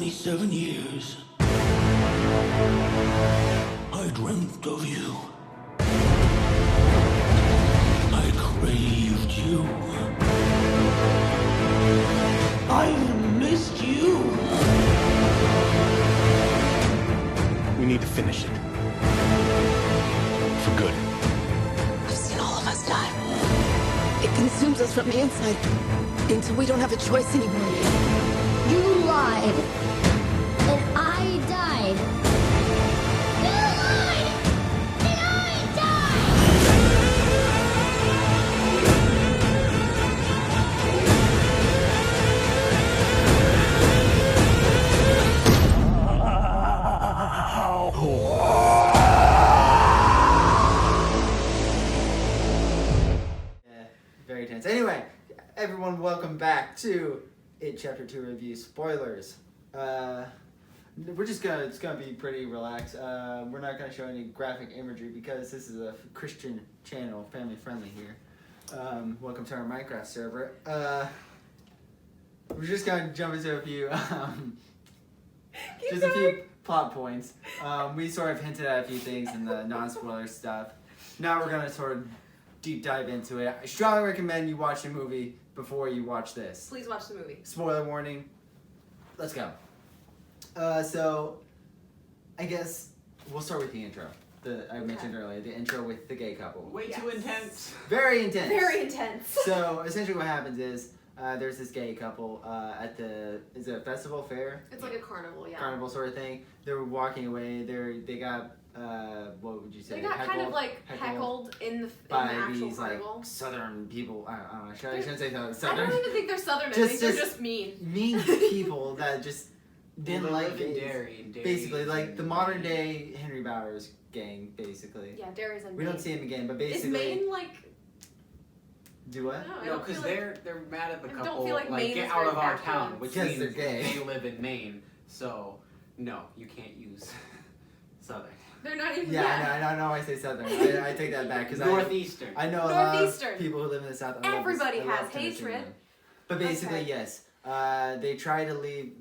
27 years, I dreamt of you. I craved you. I missed you. We need to finish it. For good. I've seen all of us die. It consumes us from the inside until we don't have a choice anymore. You lied. And I died. You lied! And I Very tense. Anyway, everyone, welcome back to It Chapter 2 Review. Spoilers. It's gonna be pretty relaxed. We're not gonna show any graphic imagery because this is a Christian channel, family friendly here. Welcome to our Minecraft server. We're just gonna jump into a few, just a few plot points. We sort of hinted at a few things in the non-spoiler stuff. Now we're gonna sort of deep dive into it. I strongly recommend you watch the movie before you watch this. Please watch the movie. Spoiler warning. Let's go. So, I guess we'll start with the intro. I mentioned earlier, the intro with the gay couple. Way too intense. Very intense. Very intense. So, essentially what happens is, there's this gay couple at is it a festival fair? It's like a carnival, yeah. Carnival sort of thing. They're walking away. They got, what would you say? They got kind of like heckled in the actual these carnival. like southern people. I don't know. I shouldn't say I southern. don't even think they're southern. I think they're just mean. Mean people that just didn't like Derry. Basically, like the modern day Henry Bowers gang, basically. Yeah, Derry's in Maine. We don't see him again, but basically. Is Maine like? Do what? No, because they're mad at the I couple. don't feel like Maine get is out very of our affluent. town, which Because means they're gay. they live in Maine. So no, you can't use southern. They're not even. Yeah, I know I say southern. I take that back because Northeastern. I know a lot of Northeastern. people who live in the south. Everybody I love has Tennessee hatred. men. But basically, Okay. yes. They try to leave.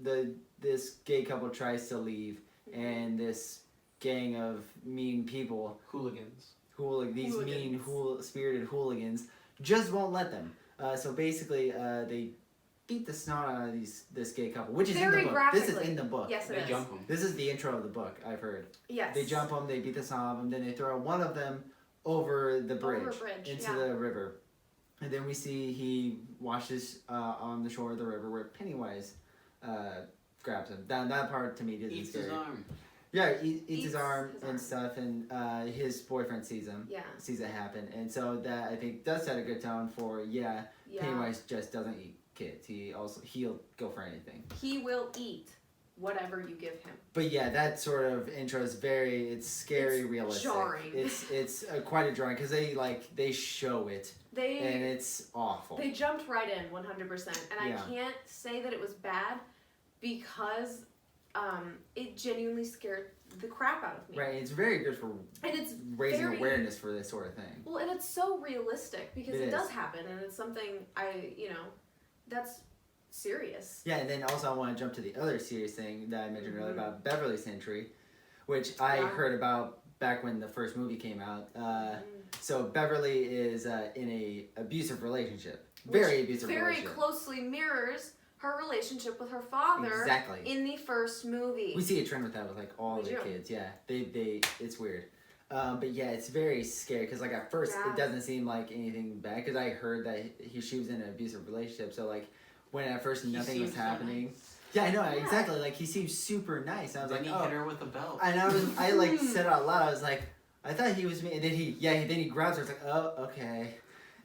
This gay couple tries to leave, and this gang of mean people, Hooligans. these mean Hooligans. spirited hooligans, just won't let them. So basically, they beat the snot out of this gay couple, which is Very in the book. graphically. This is in the book. Yes, it They is. jump them. This is the intro of the book. I've heard. Yes. They jump them. They beat the snot out of them. Then they throw one of them over the bridge, Over a bridge, into yeah. the river, and then we see he washes on the shore of the river where Pennywise grabs him. That part to me didn't Eats scary. his arm. Yeah, eats his arm his and arm. stuff, and his boyfriend sees him. Yeah. Sees it happen, and so that I think does set a good tone for Yeah. Pennywise just doesn't eat kids. He'll go for anything. He will eat whatever you give him. But yeah, that sort of intro is it's scary, It's realistic. jarring. It's quite a drawing because they show it and it's awful. They jumped right in 100%, and Yeah. I can't say that it was bad because it genuinely scared the crap out of me. Right, it's very good for And it's raising very, awareness for this sort of thing. Well, and it's so realistic because It it is. does happen, and it's something that's serious. Yeah, and then also I want to jump to the other serious thing that I mentioned earlier about Beverly Century, which I Yeah. heard about back when the first movie came out. So Beverly is in a abusive relationship, very abusive Very relationship. closely mirrors her relationship with her father Exactly. in the first movie. We see a trend with that with like all We the do. kids. Yeah, they it's weird. But yeah, it's very scary because like at first Yeah. it doesn't seem like anything bad because I heard that she was in an abusive relationship. So like when at first nothing was seems so happening. nice. Yeah, I know exactly. Like he seems super nice. I was Then like, he oh. hit her with a belt. And I like said out loud. I was like, I thought he was me. And then he grabs her. I was like, oh okay.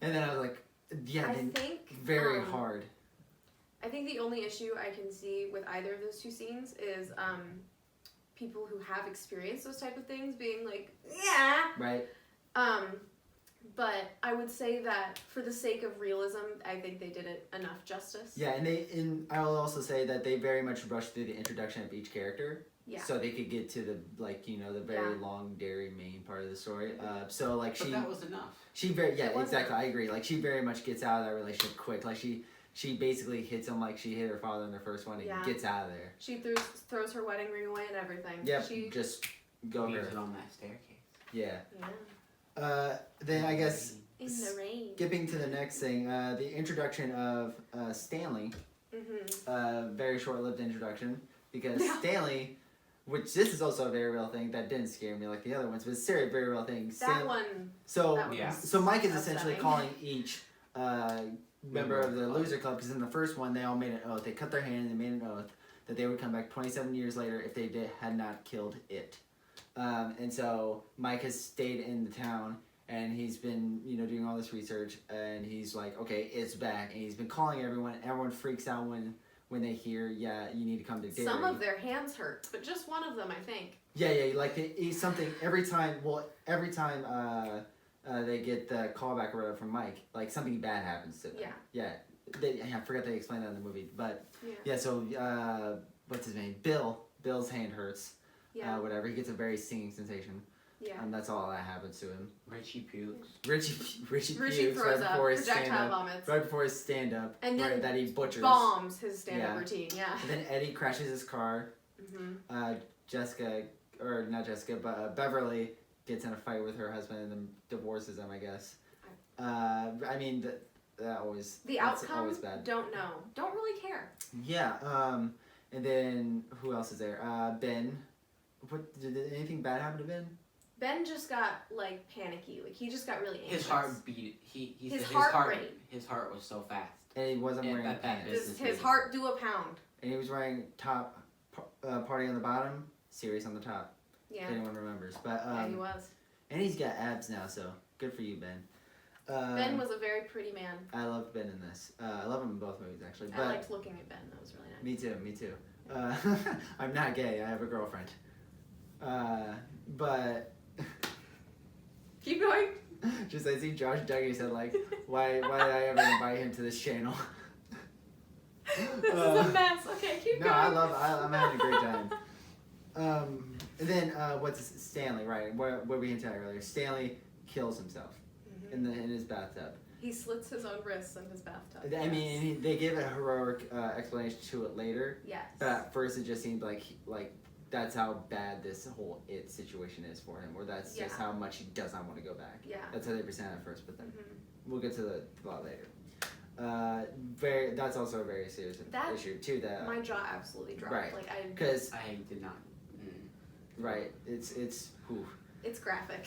And then I was like, yeah, I then think very hard. I think the only issue I can see with either of those two scenes is people who have experienced those type of things being like, yeah. Right. But I would say that for the sake of realism, I think they did it enough justice. Yeah, and I will also say that they very much rushed through the introduction of each character. Yeah. So they could get to the very long dairy main part of the story. But that was enough. She very It was exactly. enough. I agree. Like she very much gets out of that relationship quick. Like she she basically hits him like she hit her father in the first one and Yeah. gets out of there. She throws her wedding ring away and everything. Yep, She, just go Leaves her. it on that staircase. Yeah. yeah. Then I guess In the rain. skipping to the next thing, the introduction of Stanley. Very short-lived introduction because Yeah. Stanley, which this is also a very real thing that didn't scare me like the other ones, but it's a very real thing. That one. So that one Yeah. was so Mike is essentially upsetting. calling each member of the loser club because in the first one they all made an oath. They cut their hand and they made an oath that they would come back 27 years later if they had not killed it. And so Mike has stayed in the town and he's been, doing all this research and he's like, okay, it's back. And he's been calling everyone. Everyone freaks out when they hear, yeah, you need to come to Derry. Some of their hands hurt, but just one of them, I think. Yeah, like they eat something every time they get the callback or whatever from Mike, like something bad happens to them. Yeah. I forgot they explained that in the movie, but so what's his name? Bill's hand hurts. Yeah. Whatever. He gets a very stinging sensation. Yeah. That's all that happens to him. Richie pukes. Richie Richie pukes throws right up, before his projectile stand-up. vomits. Right before his stand-up. And then that he butchers. bombs his stand-up Yeah. routine, yeah. And then Eddie crashes his car. Not Jessica, but Beverly gets in a fight with her husband and then divorces him, I guess. I mean, that always... The that's outcome, always bad. don't know. Don't really care. Yeah, and then who else is there? Ben. Did anything bad happen to Ben? Ben just got, like, panicky. Like, he just got really anxious. His heart beat. He His said heart rate. His heart was so fast. And he wasn't Yeah, wearing that pants. business His meeting. heart do a pound. And he was wearing party on the bottom, serious on the top. Yeah. If anyone remembers. But Yeah, he was. and he's got abs now, so good for you, Ben. Ben was a very pretty man. I loved Ben in this. I love him in both movies, actually. But I liked looking at Ben. That was really nice. Me too. I'm not gay. I have a girlfriend. But Keep going. just I see Josh Duggan said like, why did I ever invite him to this channel? This is a mess. Okay, keep No, going. I'm having a great time. And then Stanley, right? What we hinted at earlier. Stanley kills himself in his bathtub. He slits his own wrists in his bathtub. I mean, they give a heroic explanation to it later. Yes. But at first, it just seemed like that's how bad this whole situation is for him, or that's just how much he does not want to go back. Yeah. That's how they present it at first, but then Mm-hmm. we'll get to the plot later. That's also a very serious issue too. That My jaw absolutely dropped. right, Like because I did not. right, it's whew. It's graphic.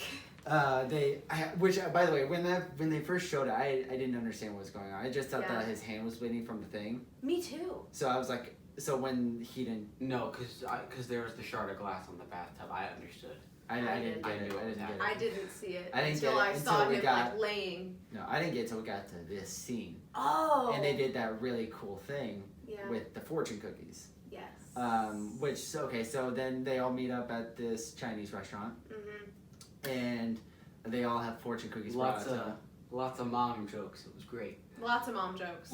Which by the way, when they first showed it, I didn't understand what was going on. I just thought Yeah. that his hand was bleeding from the thing. Me too. So I was like, so when he didn't, No, because there was the shard of glass on the bathtub. I understood. I didn't get I it. knew I it was didn't get it. I didn't see it I didn't until get it I saw until we him got- like laying. No, I didn't get it until we got to this scene. Oh. And they did that really cool thing Yeah. with the fortune cookies. Yes. So then they all meet up at this Chinese restaurant, and they all have fortune cookies. Lots of mom jokes. It was great. Lots of mom jokes.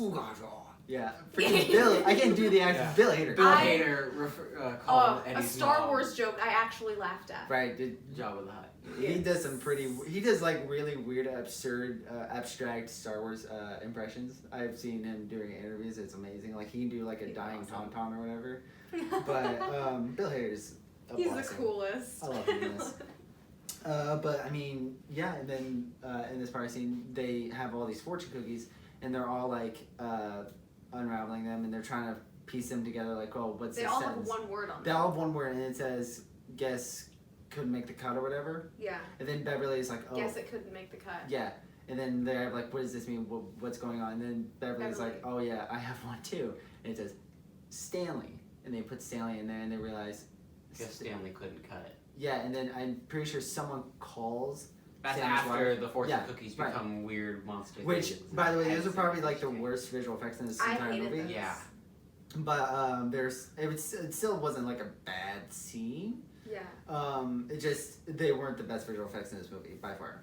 Yeah, freaking Bill. I can't do the accent. Yeah. Bill Hader. Bill I- Hader called a Eddie's Star mom Wars joke I actually laughed at. Right. Jabba the Hutt. He does some he does like really weird, absurd, abstract Star Wars impressions. I've seen him doing interviews. It's amazing. Like he can do like a He's dying awesome. tauntaun or whatever. But Bill Hader's a He's blessing. the coolest. I love him in this. But I mean, yeah, and then in this party scene, they have all these fortune cookies, and they're all like unraveling them, and they're trying to piece them together. Like, oh, what's They the all sentence? have one word on They them. all have one word, and it says, "Guess couldn't make the cut" or whatever. Yeah. And then Beverly's like, "Oh, Guess it couldn't make the cut. yeah." And then they're like, "What does this mean? What's going on?" And then Beverly's like, "Oh yeah, I have one too." And it says, "Stanley," and they put Stanley in there, and they realize. Guess Stanley couldn't cut it. Yeah, and then I'm pretty sure someone calls. That's Stanley's after wife. the fortune Yeah, cookies right. become weird monster Which, things. by the way, those are Heads probably and like the shit. worst visual effects in this I entire hated movie. those. Yeah. But it still wasn't like a bad scene. Yeah. It just they weren't the best visual effects in this movie by far.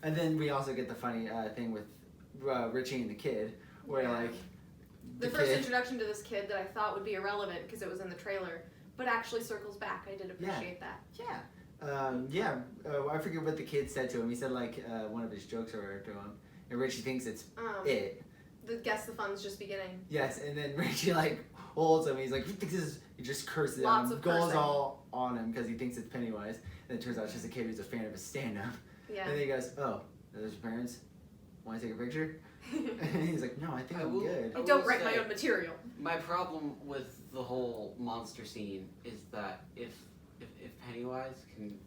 And then we also get the funny thing with Richie and the kid, where Yeah. like The first introduction to this kid that I thought would be irrelevant because it was in the trailer, but actually circles back. I did appreciate that. Yeah. I forget what the kid said to him. He said like one of his jokes or whatever to him, and Richie thinks it's it. Guess the fun's just beginning. Yes, and then Richie like holds him. He's like, he just curses Lots him, of goes cursing. all on him because he thinks it's Pennywise. And it turns out it's just a kid who's a fan of his stand-up. Yeah. And then he goes, "Oh, those your parents? Want to take a picture?" And he's like, "No, I think I'm good." I will don't write my say- own material. My problem with the whole monster scene is that if Pennywise can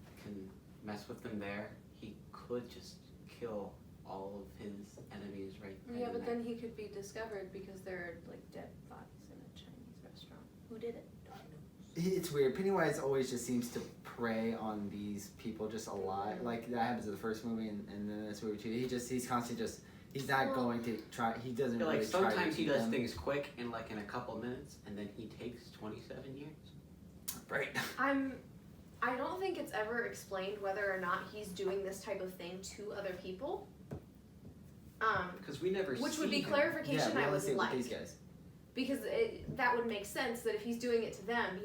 mess with them there, he could just kill all of his enemies right then Yeah, and but there. then he could be discovered because there are like dead bodies in a Chinese restaurant. Who did it? It's weird. Pennywise always just seems to prey on these people just a lot. Like that happens in the first movie and then this movie too. He's constantly just he's not Well, going to try. He doesn't Yeah, really like try to sometimes he keep does them. things quick and like in a couple minutes, and then he takes 27 years. Right. I don't think it's ever explained whether or not he's doing this type of thing to other people. Because we never Which see would be him. clarification Yeah, I we only would see it with like. these guys. Because that would make sense that if he's doing it to them,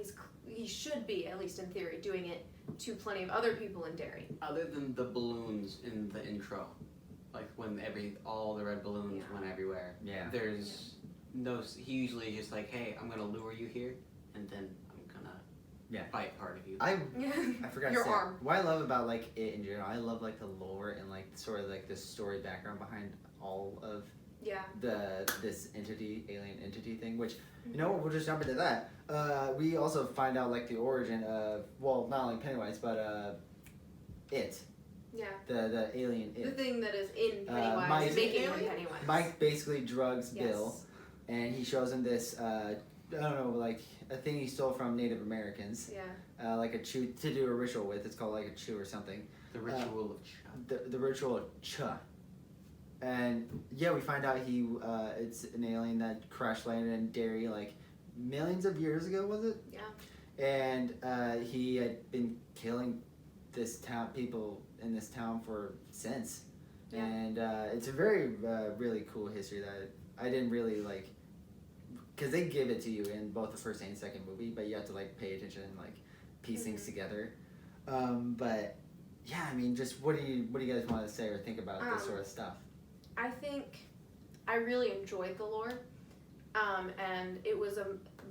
he should be, at least in theory, doing it to plenty of other people in Derry. Other than the balloons in the intro, like when all the red balloons Yeah. went everywhere. Yeah. There's no. He usually just like, hey, I'm gonna lure you here, and then I'm gonna bite part of you. I forgot Your to say, arm. what I love about like it in general, I love like the lore and like sort of like the story background behind all of Yeah. this alien entity thing, which, you know what, we'll just jump into that. We also find out like the origin of, well, not only Pennywise, but it, Yeah. the alien The it. thing that is in Pennywise, Mike- making him Pennywise. Mike basically drugs Yes. Bill, and he shows him this, I don't know, like a thing he stole from Native Americans, Yeah. like a chew to do a ritual with. It's called like a chew or something. The ritual of Cha. The ritual of Cha. And yeah, we find out it's an alien that crash landed in Derry like millions of years ago, was it? Yeah. And he had been killing people in this town since. Yeah. And it's a very really cool history that I didn't really like, because they give it to you in both the first and second movie, but you have to like pay attention and like piece things together. But yeah, I mean, just what do you guys want to say or think about this sort of stuff? I think I really enjoyed the lore, and it was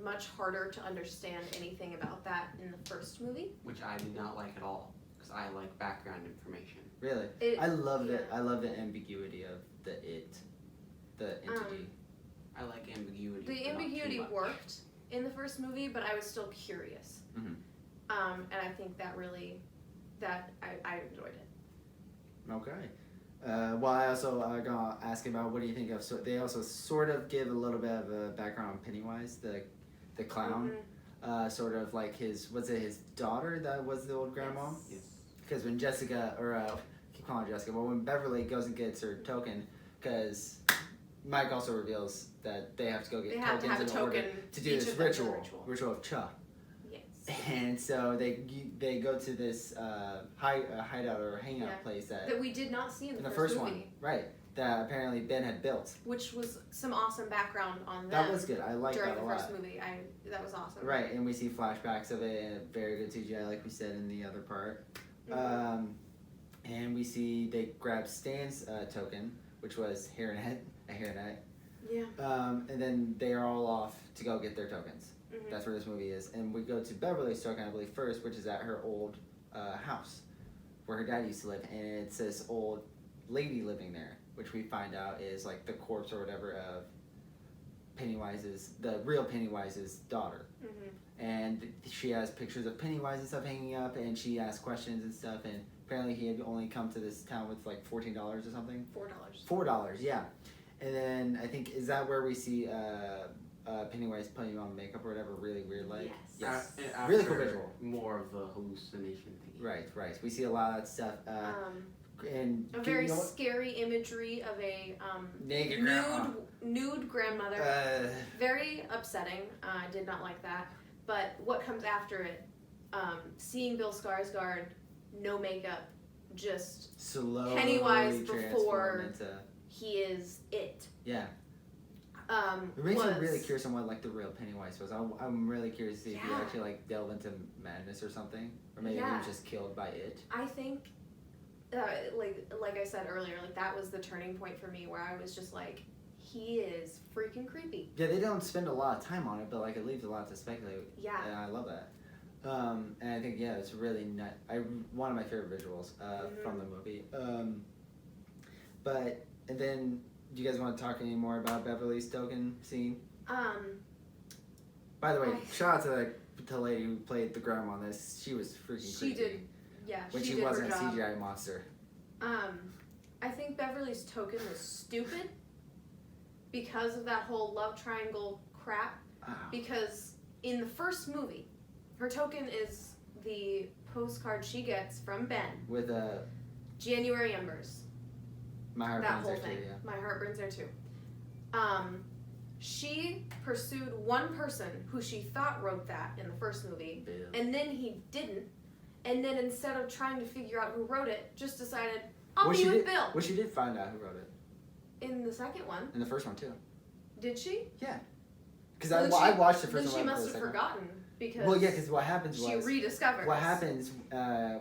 much harder to understand anything about that in the first movie. Which I did not like at all, because I like background information. Really, I love it. I love the ambiguity of the entity. I like ambiguity. The but not too ambiguity much. worked in the first movie, but I was still curious. Mhm. And I think that really, I enjoyed it. Okay. Well, I also gonna ask about what do you think of? So they also sort of give a little bit of a background on Pennywise, the clown. Sort of like his daughter that was the old grandma? Yes. Because when Jessica, or I keep calling her Jessica, but when Beverly goes and gets her token, because Mike also reveals that they have to go get They have to tokens have a in order token. to do each this of them do a ritual of Cha. Yes. And so they go to this hideout or hangout place That we did not see in in the the first first movie. one, right? That apparently Ben had built. Which was some awesome background on them. That was good. I liked during that a the lot. first movie. That was awesome. Right, and we see flashbacks of it, and very good CGI, like we said in the other part. And we see they grab Stan's token, which was a hairnet. Yeah. And then they are all off to go get their tokens. That's where this movie is. And we go to Beverly's token, I believe, first, which is at her old house, where her dad used to live. And it's this old lady living there, which we find out is like the corpse or whatever of the real Pennywise's daughter. And she has pictures of Pennywise and stuff hanging up, and she asks questions and stuff, and apparently he had only come to this town with like $14 or something. $4, yeah. And then I think, is that where we see Pennywise putting on makeup or whatever, really weird like? Yes. After Really cool visual. More of the hallucination thing. Right. We see a lot of that stuff. And a very scary imagery of a naked grandma. nude grandmother. Very upsetting. I did not like that. But what comes after it, seeing Bill Skarsgård, no makeup, just slowly Pennywise transform before into, he is it. yeah. It makes me really curious on what like the real Pennywise was. I'm really curious to see if he actually like delved into madness or something, or maybe he was just killed by it. I think, like I said earlier, like that was the turning point for me, where I was just like, he is freaking creepy. Yeah, they don't spend a lot of time on it, but like it leaves a lot to speculate. Yeah. And I love that. And I think it's really one of my favorite visuals from the movie. And then, do you guys want to talk any more about Beverly's token scene? By the way, shout out to the lady who played the grandma on this. She was freaking creepy. She did, yeah. When she did wasn't her a job. CGI monster. I think Beverly's token was stupid because of that whole love triangle crap. Because in the first movie, her token is the postcard she gets from Ben. With January Embers. My heart That burns whole there thing. too, yeah. My heart burns there too. She pursued one person who she thought wrote that in the first movie, Bill. and then he didn't. And then instead of trying to figure out who wrote it, just decided, I'll be with Bill. Well, she did find out who wrote it. In the second one. In the first one, too. Did she? Yeah. Because I watched the first then one. she must have forgotten. Because well, yeah, because what happens she rediscovers. What happens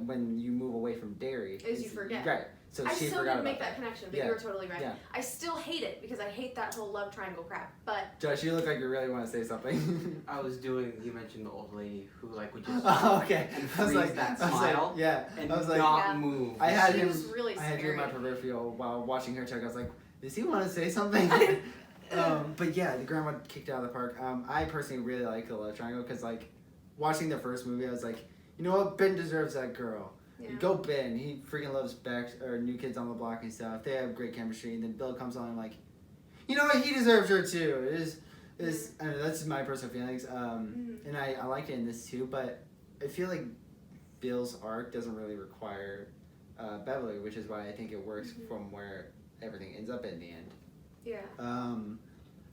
when you move away from dairy is you forget. Right. So I she still forgot didn't make about that connection, but Yeah. you were totally right. Yeah. I still hate it because I hate that whole love triangle crap. But Josh, you look like you really want to say something. I was doing. You mentioned the old lady who like would just Oh, okay. and I was freeze like that I was smile. like, yeah. and I was like, not Yeah. move. I had She him. was really I had you in my scary. peripheral while watching her talk. I was like, does he want to say something? But yeah, the grandma kicked out of the park. I personally really like the love triangle because like watching the first movie, I was like, you know what, Ben deserves that girl. Yeah. Go Ben. He freaking loves New Kids on the Block and stuff. They have great chemistry. And then Bill comes on and like, you know what, he deserves her too. I know that's just my personal feelings. And I like it in this too, but I feel like Bill's arc doesn't really require Beverly, which is why I think it works from where everything ends up in the end. yeah.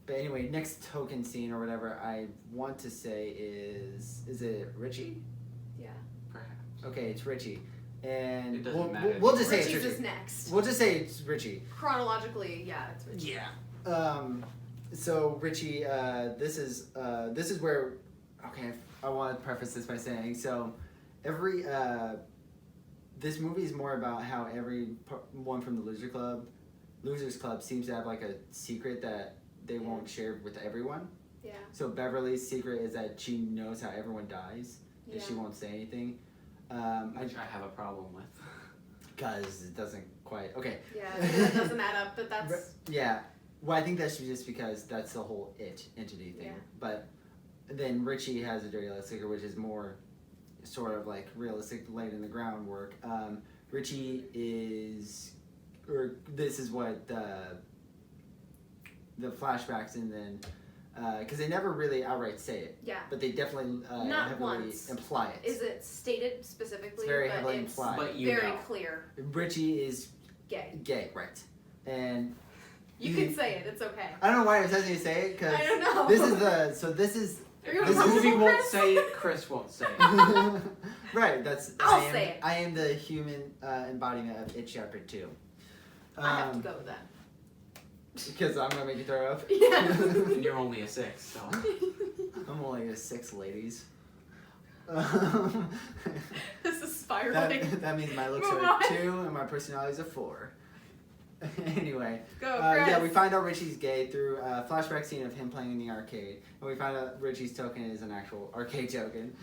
But anyway, next token scene or whatever I want to say is it Richie? Yeah. Perhaps. Okay, it's Richie. And It doesn't we'll, matter. we'll just say Richie's it's is Richie. next. We'll just say it's Richie. Chronologically, yeah, it's Richie. Yeah. So Richie, this is where, okay, I want to preface this by saying, so every, this movie is more about how one from the Losers Club seems to have like a secret that they won't share with everyone. Yeah. So Beverly's secret is that she knows how everyone dies, and she Yeah. won't say anything. Which I have a problem with. Because it doesn't quite, okay. Yeah, that doesn't add up, but that's... Yeah. Well, I think that's just because that's the whole entity thing. Yeah. But then Richie has a dirty little secret, which is more sort of like realistic, laid in the groundwork. Richie is, or this is what the flashbacks and then, because they never really outright say it. Yeah. But they definitely Not heavily once. imply it. Is it stated specifically? It's very but heavily it's implied. But you very know. clear. Richie is Gay. gay, right? And You can say it. It's okay. I don't know why it says me to say it because I don't know. this is Are you This The is- movie uncomfortable, won't Chris? say it. Chris won't say it. right. That's I'll I am, say it. I am the human embodiment of It Chapter 2. I have to go with that. Because I'm gonna make you throw up. Yeah. And you're only a 6, so. I'm only a 6, ladies. This is spiraling. that means my looks Move are on. 2 and my personality is a 4. Anyway, Go, yeah, Chris. we find out Richie's gay through a flashback scene of him playing in the arcade, and we find out Richie's token is an actual arcade token.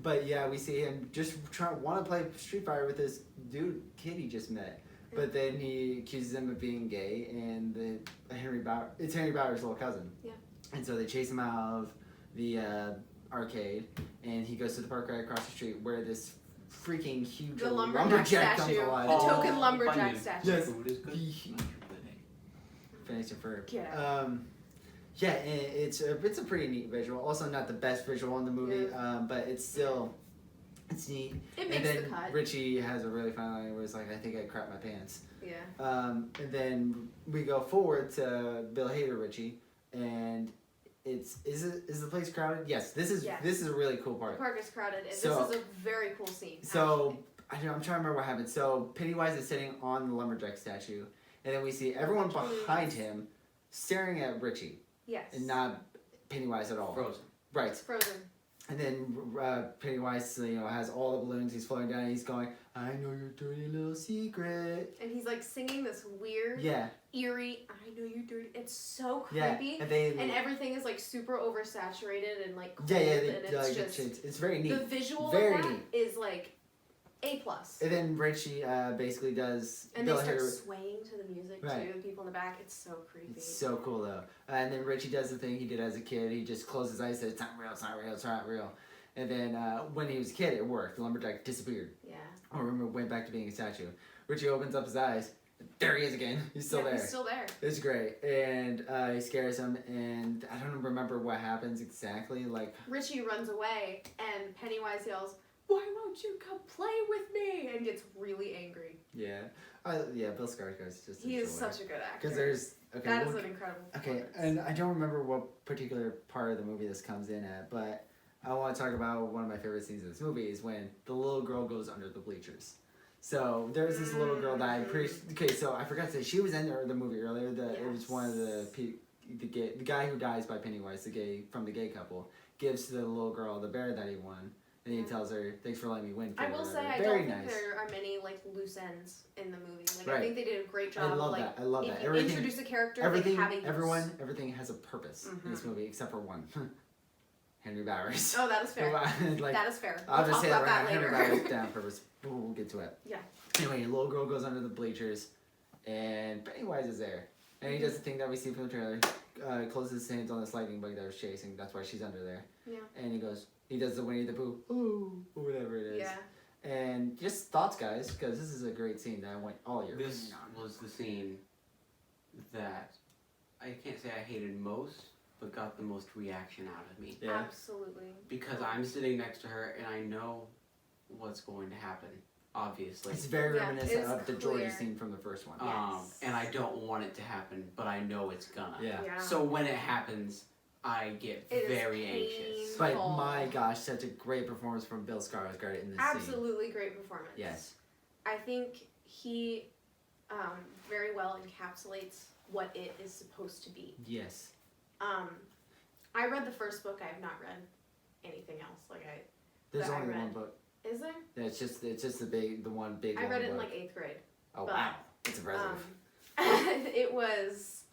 But yeah, we see him just want to play Street Fighter with this kid he just met. But then he accuses him of being gay, and it's Henry Bauer's little cousin. Yeah. And so they chase him out of the arcade, and he goes to the park right across the street where this freaking huge The old lumberjack comes statue. alive. The token lumberjack Bunyan. statue. Yes. Food is good. Finish it for. Get out. Yeah, and it's a pretty neat visual. Also, not the best visual in the movie, but it's still it's neat. It makes and then the cut. Richie has a really fun line where it's like, "I think I crapped my pants." Yeah. And then we go forward to Bill Hader Richie, and is the place crowded? Yes. This is a really cool The part. park is crowded, and So- this is a very cool scene. So I'm trying to remember what happened. So Pennywise is sitting on the lumberjack statue, and then we see everyone behind him staring at Richie, yes. and not Pennywise at all. Frozen. Right. Frozen. And then Pennywise, has all the balloons. He's floating down. And he's going, "I know your dirty little secret." And he's like singing this weird, eerie. I know you're dirty. It's so creepy. Yeah, and everything is like super oversaturated and like cold, and it's just it's very neat. The visual very of that neat. is like A+. And then Richie basically does. And they start swaying to the music too. The people in the back. It's so creepy. It's so cool though. And then Richie does the thing he did as a kid. He just closed his eyes, said, "It's not real. It's not real. It's not real." And then when he was a kid, it worked. The lumberjack disappeared. Yeah. I remember went back to being a statue. Richie opens up his eyes. There he is again. He's still there. He's still there. It's great. And he scares him. And I don't remember what happens exactly. Like Richie runs away, and Pennywise yells, "Why won't you come play with me?" and gets really angry. Yeah. Bill Skarsgård is just. He is such a good actor. Because there's. Okay, that is an incredible performance. Okay, and I don't remember what particular part of the movie this comes in at, but I want to talk about one of my favorite scenes in this movie is when the little girl goes under the bleachers. So there's this little girl that I'm pretty. Okay, so I forgot to say she was in the movie earlier. It was one of the guy who dies by Pennywise, from the gay couple, gives the little girl the bear that he won, and he tells her, "Thanks for letting me win." I will say I don't think there are many like loose ends in the movie. Like I think they did a great job. I love that. I love that. Introduce a character. Everything has a purpose in this movie except for one. Henry Bowers. Oh, that is fair. That is fair. I'll just say about that Henry later. Bowers down purpose. We'll get to it. Yeah. Anyway, a little girl goes under the bleachers, and Pennywise is there. And he does the thing that we see from the trailer. Closes his hands on this lightning bug that was chasing. That's why she's under there. Yeah. And he does the Winnie the Pooh, ooh, or whatever it is. Yeah. And just thoughts, guys, because this is a great scene that I want all your This was the scene that I can't say I hated most, but got the most reaction out of me. Yeah. Absolutely. Because I'm sitting next to her and I know what's going to happen, obviously. It's very reminiscent of the Georgie clear. scene from the first one. Yes. And I don't want it to happen, but I know it's gonna. Yeah. So when it happens, I get very anxious. But my gosh, such a great performance from Bill Skarsgård in this scene. Absolutely great performance. Yes. I think he very well encapsulates what it is supposed to be. Yes. I read the first book. I have not read anything else. There's only one book. Is there? Yeah, it's just the one big. I read it in book. like 8th grade. Oh wow, it's impressive. It was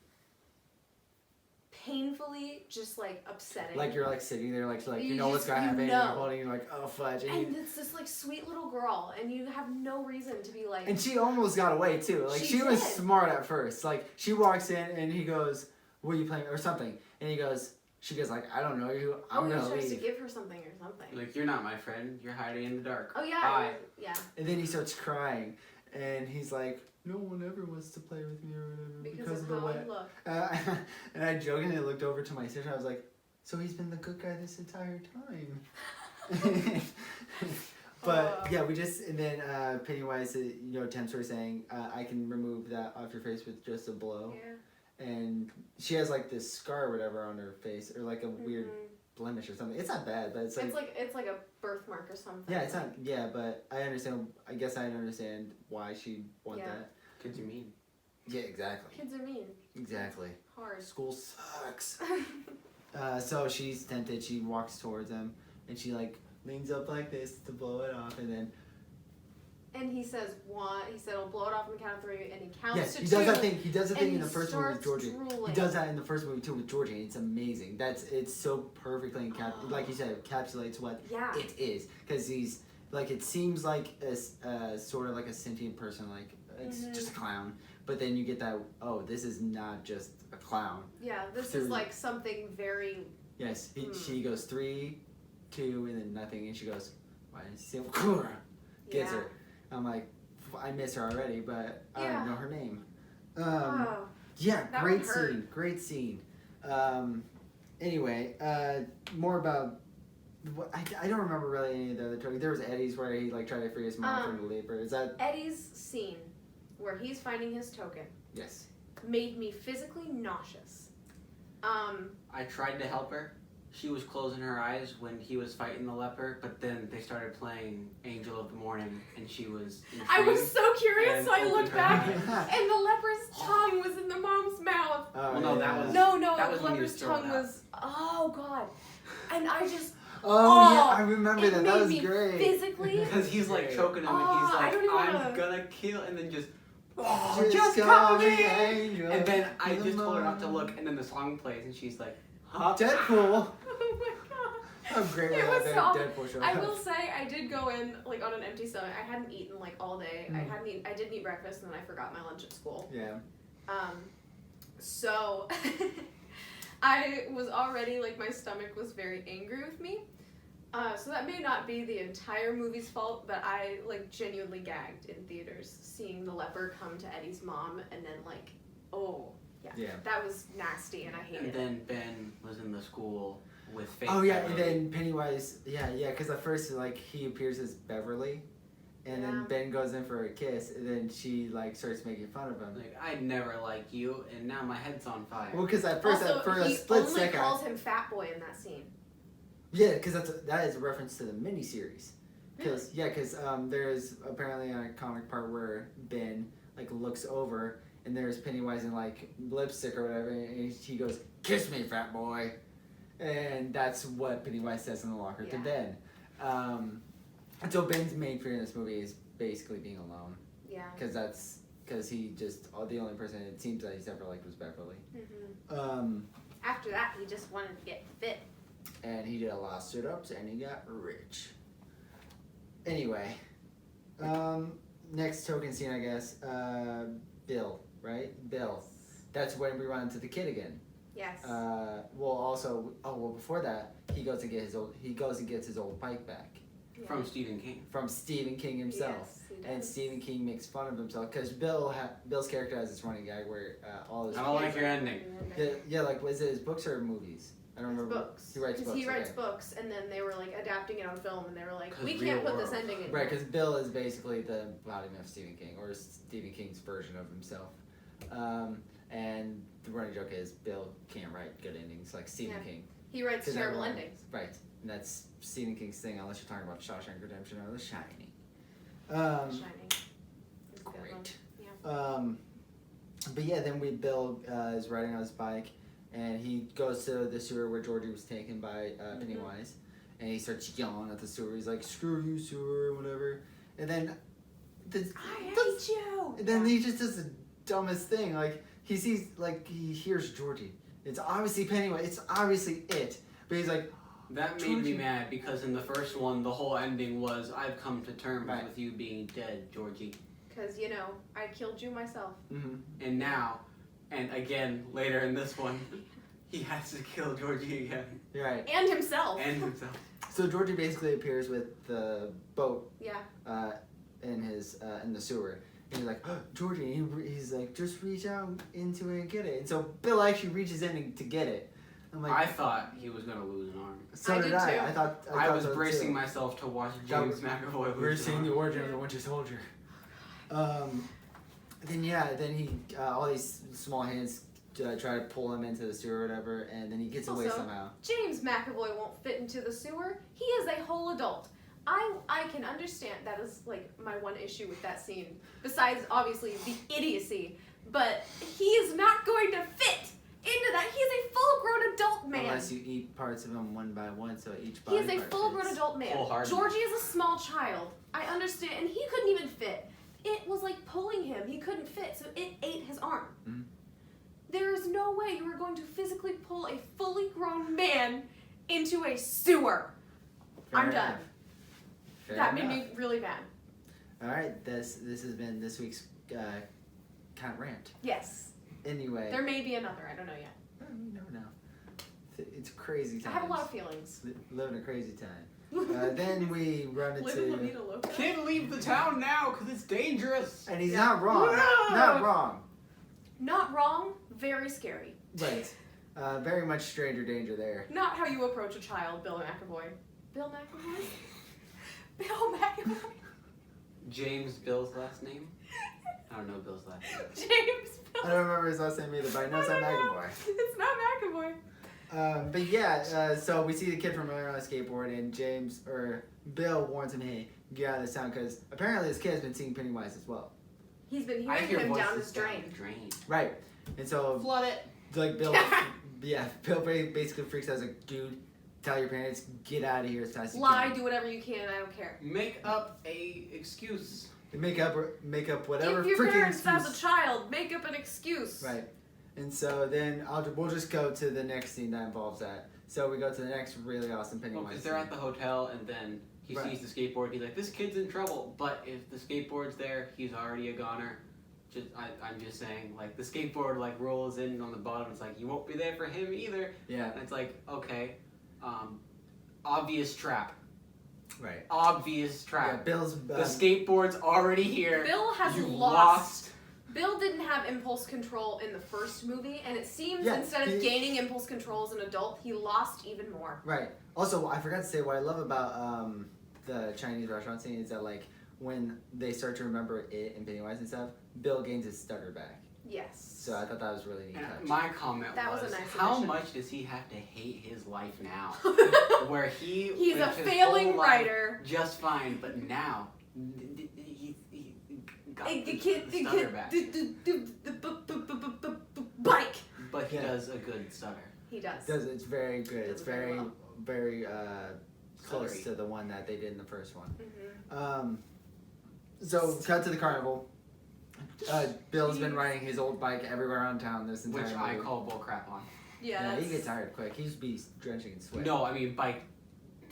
painfully just like upsetting. Like you're like sitting there, like you You know what's just- gonna you happen. know. You're holding, you're like, oh fudge, and it's this like sweet little girl, and you have no reason to be like. and she almost got away too. Like she was did. smart at first. Like she walks in and he goes, "What are you playing?" or something, and he goes. She goes like, "I don't know you. I'm he gonna tries leave." to give her something or something. Like, you're not my friend. You're hiding in the dark. Oh yeah. Bye. Yeah. And then he starts crying, and he's like, "No one ever wants to play with me or whatever Because of the how way." I look. And I jokingly looked over to my sister. I was like, "So he's been the good guy this entire time." But yeah, and then Pennywise, attempts her saying, "I can remove that off your face with just a blow." Yeah. And she has like this scar or whatever on her face, or like a weird blemish or something. It's not bad, but it's like a birthmark or something. yeah, it's not. Yeah, but I understand. I guess I understand why she'd want that. Kids are mean. Yeah, exactly. Kids are mean. Exactly. Hard. School sucks. So she's tempted. She walks towards him, and she like leans up like this to blow it off, and then. And he says one. He said, "I'll blow it off on the count of 3," and he counts Yes, to he 2. does that thing. He does the thing and in the first movie with starts Georgie. drooling. He does that in the first movie too with Georgie. And it's amazing. It's so perfectly like you said, encapsulates what it is. Because he's like, it seems like a sort of like a sentient person. Like it's just a clown. But then you get that. Oh, this is not just a clown. Yeah, this is like something very. Yes, she goes 3, 2, and then nothing, and she goes, "Why didn't you say?" Gets her. I'm like. I miss her already, but I don't know her name. Yeah, great scene. Anyway, more about. I don't remember really any of the other talking. There was Eddie's where he like tried to free his mom from the labor. Is that Eddie's scene where he's finding his token? Yes. Made me physically nauseous. I tried to help her. She was closing her eyes when he was fighting the leper, but then they started playing Angel of the Morning, and she was intrigued. I was so curious, so I opened looked her back, eyes. and the leper's tongue was in the mom's mouth. Well, no, that was No, that the was when he was leper's thrown tongue out. was. Oh God! And I just. Oh, yeah, I remember it that. made That was me great. physically. Because he's like Great. choking him, and Oh, he's I like, don't even "I'm wanna- gonna kill," and then just Just call call me. me angel. And then I in just the told her not to morning. look, and then the song plays, and she's like, "Huh?" Deadpool. Oh my god. How great It was was that so- Deadpool show? I will say I did go in like on an empty stomach. I hadn't eaten like all day. Mm. I didn't eat breakfast and then I forgot my lunch at school. Yeah. So I was already like my stomach was very angry with me. So that may not be the entire movie's fault, but I like genuinely gagged in theaters seeing the leper come to Eddie's mom and then like, oh yeah, Yeah. that was nasty and I hated And it. then Ben was in the school with fake. Oh yeah, and Beverly. then Pennywise. Yeah, because at first like he appears as Beverly, and then Yeah. Ben goes in for a kiss, and then she like starts making fun of him. Like, I'd never like you, and now my head's on fire. Well, because at first, Also, for a he split only second, calls him Fat Boy in that scene. yeah, because that is a reference to the miniseries. Because there's apparently a comic part where Ben like looks over and there's Pennywise in like lipstick or whatever, and he goes, "Kiss me, fat boy," and that's what Pennywise says in the locker to Yeah. Ben. And so Ben's main fear in this movie is basically being alone, Yeah. because he just the only person it seems that he's ever liked was Beverly. Mm-hmm. After that, he just wanted to get fit. And he did a lot of sit-ups and he got rich. Anyway, next token scene, I guess. Bill, right? Bill. That's when we run into the kid again. Yes. Before that, he goes and gets his old bike back Yeah. From Stephen King. from Stephen King himself. Yes, he And does. Stephen King makes fun of himself because Bill's character has this running gag where all his I don't like your ending. like was it his books or movies? I don't His remember. books. He writes Because books. he writes okay. books, and then they were like adapting it on film, and they were like, 'Cause we real can't put this world. ending in. Right, here. because Bill is basically the embodiment of Stephen King, or Stephen King's version of himself. And the running joke is Bill can't write good endings like Stephen Yeah. King. He writes 'Cause terrible everyone- endings. Right, and that's Stephen King's thing, unless you're talking about Shawshank Redemption or The Shining. Shining. It's a good one. Great. Yeah. But yeah, then Bill is riding on his bike, and he goes to the sewer where Georgie was taken by Pennywise, and he starts yelling at the sewer. He's like, "Screw you, sewer," whatever. And then, I hate you. and then he just does the dumbest thing. Like he hears Georgie. It's obviously Pennywise. It's obviously it. But he's like, That made Georgie. me mad because in the first one, the whole ending was, "I've come to terms Right. with you being dead, Georgie." Because, I killed you myself. mm-hmm. And now, and again, later in this one, he has to kill Georgie again. Right. And himself. And himself. So Georgie basically appears with the boat Yeah. in the sewer. And he's like, oh, Georgie, and he's like, just reach out into it and get it. And so Bill actually reaches in to get it. I'm like, I thought he was going to lose an arm. so I did did I. too. I thought I was so bracing too. myself to watch That James McAvoy We're lose an seeing arm. the origin of the Winter Soldier. Then he all these small hands try to pull him into the sewer or whatever, and then he gets away Also, somehow. James McAvoy won't fit into the sewer. He is a whole adult. I can understand that is like my one issue with that scene. Besides obviously the idiocy, but he is not going to fit into that. He is a full-grown adult man. Unless you eat parts of him one by one, so each He body is a part full-grown fits. adult man. Wholeheartedly. Georgie is a small child. I understand, and he couldn't even fit. It was like pulling him. He couldn't fit, so it ate his arm. Mhm. There is no way you are going to physically pull a fully grown man into a sewer. Fair I'm enough. done. Fair That made enough. me really mad. All right, this has been this week's kind of rant. Yes. Anyway, There may be another. I don't know yet. you never know. It's crazy I times. have a lot of feelings. Living a crazy time. Then we run Live in La into, Vida Loca. Kid, leave the town now because it's dangerous. and he's Yeah. not wrong. No! Not wrong. Not wrong. Very scary. Right. Very much stranger danger there. Not how you approach a child, Bill McAvoy. Bill McAvoy? Bill McAvoy? James Bill's last name? I don't know Bill's last name. James Bill. I don't remember his last name either, but I know it's not McAvoy. It's not McAvoy. But yeah, so we see the kid from earlier on a skateboard, and Bill warns him, hey, get out of this town, because apparently this kid has been seeing Pennywise as well. He's been I hearing hear him voices down his drain. the drain. Right. And so, Flood it. like, Bill basically freaks out as like, dude, tell your parents, get out of here as fast as you Lie, can. do whatever you can. I don't care. Make up a excuse. Make up whatever If your freaking parents excuse. as a child, make up an excuse. Right. And so then we'll just go to the next scene that involves that. So we go to the next really awesome Pennywise Because they're at the hotel and then he Right. sees the skateboard. He's like, this kid's in trouble. But if the skateboard's there, he's already a goner. I'm just saying, like, the skateboard, like, rolls in on the bottom. It's like, you won't be there for him either. Yeah. And it's like, okay, obvious trap. Right. Obvious Yeah, trap. Bill's... The skateboard's already here. Bill has You lost. Bill didn't have impulse control in the first movie, and it seems Yeah, instead of gaining impulse control as an adult, he lost even more. Right. Also, I forgot to say what I love about the Chinese restaurant scene is that, like, when they start to remember it and Pennywise and stuff, Bill gains his stutter back. Yes. So I thought that was really neat And touch. my comment That was a nice how addition. much does he have to hate his life now? Where he He's a lived his failing whole life writer. just fine, but now he got The the kid, stutter back. the bike. But he Yeah. does a good stutter. He does. It's very good. It's Does it very very, well. close Stuttery. to the one that they did in the first one. Mm-hmm. So cut to the carnival. Bill's been riding his old bike everywhere around town this entire Which movie. I call bullcrap on. Yeah, Yeah, he that's- gets tired quick. He'd be drenching in sweat. No, I mean bike.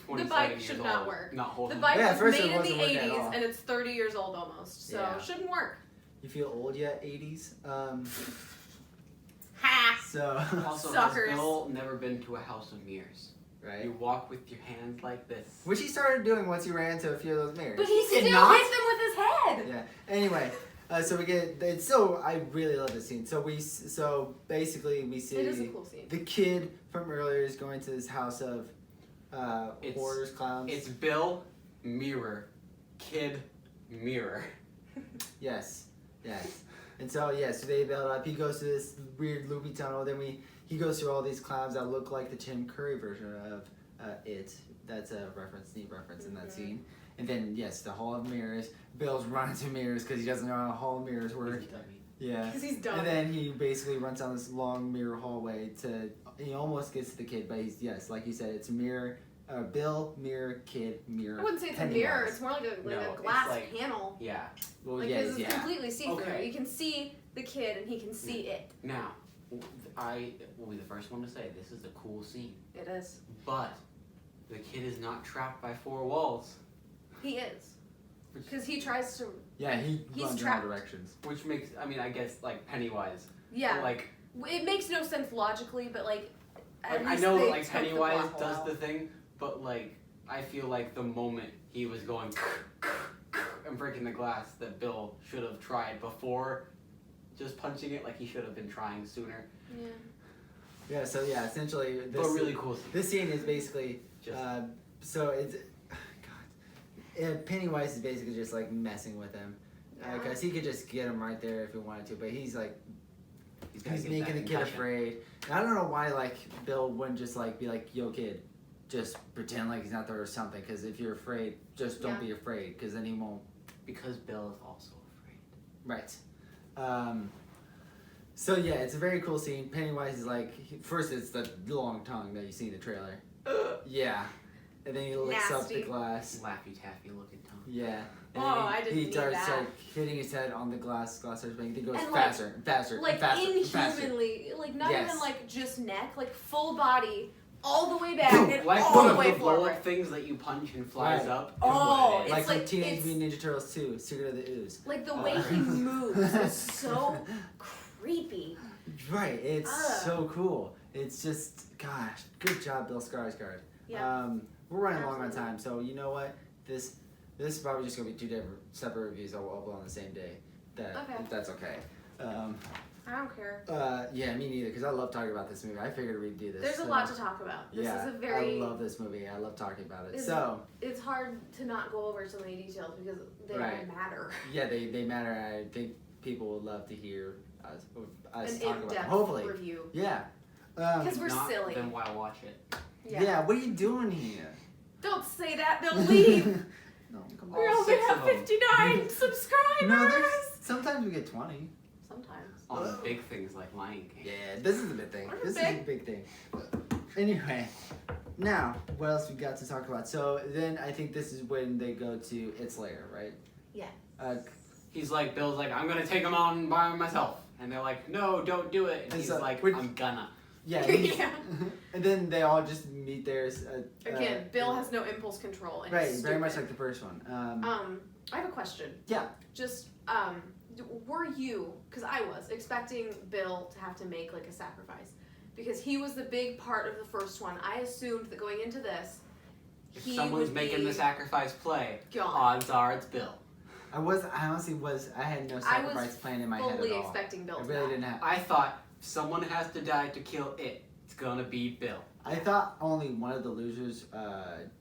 27 bike years should not old, work. Not The holding. bike Yeah, at was first it made in the wasn't working at 80s, all. and it's 30 years old almost, so Yeah. it shouldn't work. You feel old yet, 80s? Ha! So, Also, Suckers. has Bill never been to a house of mirrors? right? You walk with your hands like this. Which he started doing once he ran into a few of those mirrors. But he did still not. hit them with his head. Yeah. Anyway, so we get. It's so I really love this scene. So basically we see It is a cool scene. the kid from earlier is going to this house of It's- horrors, clowns. It's Bill, mirror, kid, mirror. Yes. And so so they build up. He goes to this weird loopy tunnel. Then he goes through all these clowns that look like the Tim Curry version of it. That's a neat reference in that scene. And then the Hall of Mirrors. Bill's running to mirrors because he doesn't know how Hall of Mirrors work. Yeah. Because he's dumb. And then he basically runs down this long mirror hallway he almost gets to the kid, but he's like you said, it's mirror. Bill, mirror, kid, mirror. I wouldn't say it's a Pennywise. mirror. It's more like No, a it's glass like- panel. Yeah. Well, Like, yes, 'cause it's completely see-through. Okay. You can see the kid, and he can see it. Now, I will be the first one to say this is a cool scene, It is. but the kid is not trapped by four walls, He is. Because he tries to... Yeah, he He's runs in all trapped. directions. which makes I guess like Pennywise. Yeah. Like It makes no sense logically, but at I least know they like took the Pennywise plot does hole the out. thing, but like I feel like the moment he was going and breaking the glass, that Bill should have tried before just punching it. Like he should have been trying sooner. Yeah. Yeah, so essentially this But really cool scene. This scene is basically Just- so it's Pennywise is basically just like messing with him. Yeah. Because he could just get him right there if he wanted to, but he's like gotta he's get making that the kid concussion. afraid. And I don't know why Bill wouldn't just be like, yo kid, just pretend like he's not there or something. Because if you're afraid, just don't Yeah. be afraid. Because then he won't. Because Bill is also afraid. Right. So it's a very cool scene. Pennywise is first it's the long tongue that you see in the trailer. Yeah. And then he licks up the Nasty. glass. Laffy taffy looking tongue. Yeah. And Oh, then I didn't he need starts that. hitting his head on the glass starts banging. He goes And, faster and faster Like and faster and faster. inhumanly, not Yes. even just neck, full body, all the way back Boom. and Like all one the of way the blow forward. up things that you punch and flies Right. up. Oh, is what it is. it's Like like- Teenage it's- Mutant Ninja Turtles 2, Secret of the Ooze. Like the Oh. way he moves is so creepy. Right, it's Ugh. so cool. It's just, gosh, good job, Bill Skarsgård. Yeah. We're running long on Absolutely. time, so you know what? This is probably just gonna be two different separate reviews that we'll upload on the same day. Okay. That's okay. I don't care. Yeah, me neither, because I love talking about this movie. I figured we'd do this. There's a lot to talk about. This yeah, is a very. I love this movie. I love talking about it. It's- So, It's hard to not go over so many details because they Right. don't matter. yeah, they matter. I think people would love to hear us An talk about them. in-depth Hopefully. review. Yeah. Because we're Not, silly. Then why watch it? Yeah, what are you doing here? Don't say that. They'll leave. No, come We on. only 6 have of them. 59 subscribers. No, sometimes we get 20. Sometimes. On big things like Lion King. Yeah, this is a big thing. We're This big. is a big thing. Anyway, Now, what else we got to talk about? So then I think this is when they go to its lair, right? Yeah. He's like, Bill's like, I'm gonna take him on by myself. And they're like, no, don't do it. And And he's so- like, which- I'm gonna. Yeah. Yeah. And then they all just meet there. Again, Bill has no impulse control. And Right, it's very much stupid. like the first one. I have a question. Yeah. Just, were you, because I was, expecting Bill to have to make like a sacrifice? Because he was the big part of the first one. I assumed that going into this, If he someone's would making be the sacrifice play, gone. odds are it's Bill. I honestly I had no sacrifice plan in my head fully at all. expecting Bill I to really die. didn't have. I thought someone has to die to kill it. It's gonna be Bill. I thought only one of the losers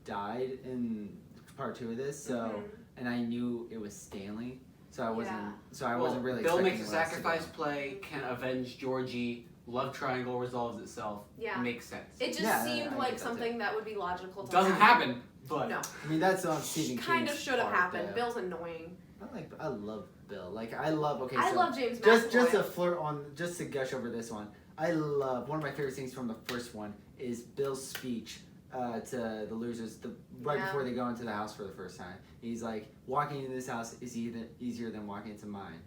died in part 2 of this, so Mhm. and I knew it was Stanley, so I wasn't. Yeah. So I wasn't really. Bill expecting makes a what else to sacrifice go. play, can avenge Georgie. Love triangle resolves itself. Yeah. Makes sense. It just Yeah, seemed I like get that something that would be logical to Doesn't happen, but No. I mean, that's on Stephen Kind of King's should have part, happened. though. Bill's annoying. I love Bill. Like I love. Okay, I so love James just McAvoy. to flirt on, just to gush over this one. I love one of my favorite things from the first one is Bill's speech to the losers right Yeah. before they go into the house for the first time. He's like, walking into this house is easier than walking into mine.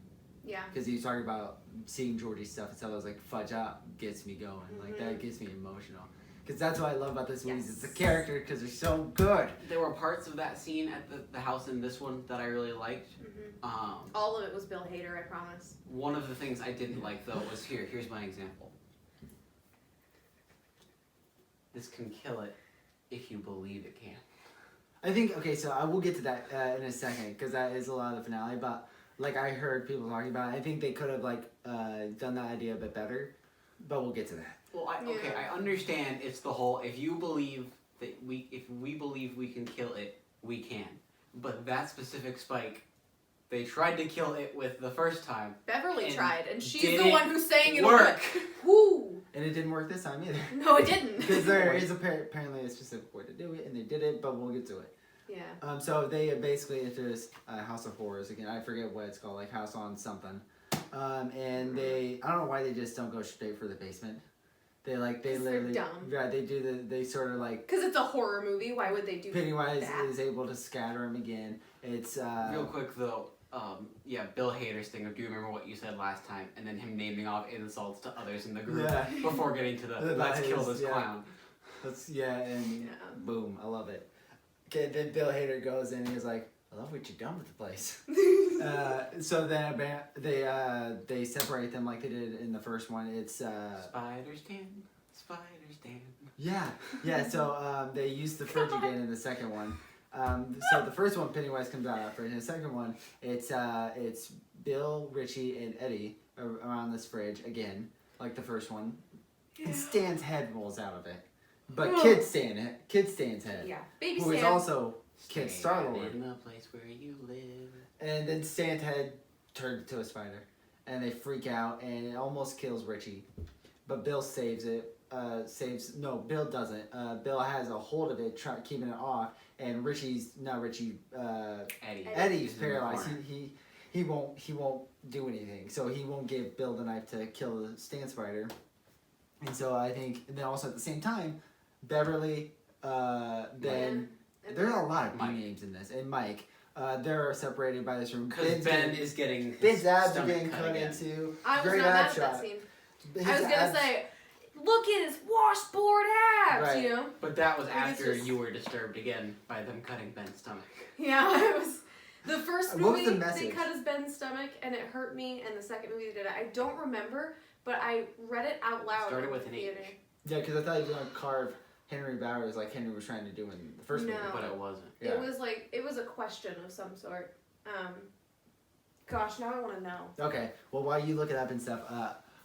Yeah. Because he was talking about seeing Georgie's stuff and stuff. I was like, fudge up gets me going. Like that gets me emotional. Because that's what I love about this movie. Yes. It's the character because they're so good. there were parts of that scene at the house in this one that I really liked. All of it was Bill Hader, I promise. One of the things I didn't like though was here's my example. This can kill it if you believe it can. I think, okay, so I will get to that in a second because that is a lot of the finale. But like I heard people talking about it, I think they could have like done that idea a bit better. But we'll get to that. Well, okay, Yeah. I understand it's the whole if you believe that if we believe we can kill it, we can. But that specific spike, they tried to kill it with the first time. Beverly And tried, and she's didn't the one who's saying it'll work. work. Woo! And it didn't work this time either. No, it didn't. Because there is apparently a specific way to do it, and they did it, but we'll get to it. Yeah. So they basically enter this House of Horrors again. I forget what it's called, like House on something. And I don't know why they just don't go straight for the basement. They 'Cause they're literally, dumb. yeah, they sort of like, Because it's a horror movie. Why would they do Pennywise that? is able to scatter him again. It's, Real quick though, Bill Hader's thing of do you remember what you said last time, and then him naming off insults to others in the group Yeah. before getting to the That let's kill is- this yeah. clown. and Yeah. boom, I love it. Okay, then Bill Hader goes in and he's like, I love what you've done with the place. So then they separate them like they did in the first one. It's Spiders den. yeah. So they used the fridge again in the second one. So the first one Pennywise comes out after, and the second one it's Bill, Richie, and Eddie around this fridge again, like the first one. And Stan's head rolls out of it, but Kid Stan's head, Yeah. Baby who is Stan. also Kid Star-Lord. In the place where you live. And then Stan's head turned into a spider. And they freak out, and it almost kills Richie. But Bill saves it. Bill doesn't. Bill has a hold of it, keeping it off. And Eddie's Eddie's in the paralyzed. corner. He won't do anything. So he won't give Bill the knife to kill the Stan spider. And so I think, and then also at the same time, Beverly, Ben, there's a lot of Mike. names in this, and Mike. They're separated by this room. Because Ben is getting Ben's abs are stomach getting cut again. into. I was Great not mad ab at that shot. scene. His I was gonna abs- say, look at his washboard abs, Right. you know? But that was Like, it's after just- you were disturbed again by them cutting Ben's stomach. Yeah, it was. The first What was movie, the they message? cut his Ben's stomach, and it hurt me, and the second movie they did it. I don't remember, but I read it out loud. Started in with the an theater. H. Yeah, because I thought he was gonna carve Henry Bowers like Henry was trying to do in the first movie. No. But it wasn't. Yeah. It was a question of some sort. Gosh, now I want to know. Okay. Well, while you look it up and stuff,